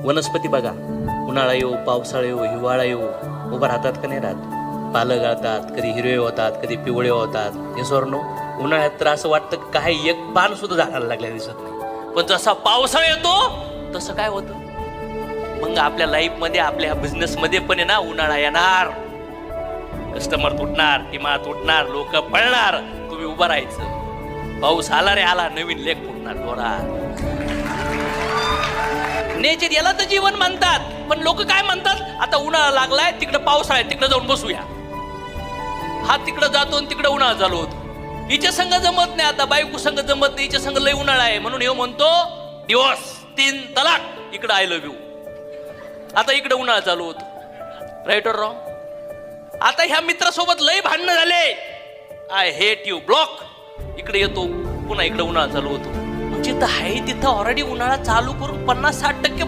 वनस्पती बघा, उन्हाळा येऊ, पावसाळा येऊ, हिवाळा येऊ, उभं राहतात का नाही राहत? पालं गळतात, कधी हिरवे होतात, कधी पिवळे होतात. हे सोरनो उन्हाळ्यात तर असं वाटतं की काही एक पान सुद्धा झाडाला लागल्या दिसत नाही. पण जसा पावसाळा येतो तसं काय होतं? मग आपल्या लाईफमध्ये, आपल्या बिझनेसमध्ये पण आहे ना, उन्हाळा येणार, कस्टमर तुटणार, किंवा तुटणार, लोक पळणार, तुम्ही उभं राहायचं. पाऊस आला रे आला, नवीन लेख फुटणार जोरात. नेचर याला तर जीवन म्हणतात. पण लोक काय म्हणतात, आता उन्हाळा लागलाय, तिकडे पावसाळा आहे, तिकडे जाऊन बसूया. हा तिकडे जातो आणि तिकडे उन्हाळा चालू होतो. हिच्या संग जमत नाही, आता बायको संग जमत नाही, हिच्या संग लय उन्हाळा आहे म्हणून हे म्हणतो दिवस 3 तलाक, इकडे आय लव्ह यू. आता इकडे उन्हाळा चालू होतो. राईट और रॉंग? आता ह्या मित्रासोबत लय भांडणं झाले, आय हेट यू, ब्लॉक. इकडे येतो, पुन्हा इकडे उन्हाळा चालू होतो. जिथं आहे तिथं ऑलरेडी उन्हाळा चालू करून 50-60%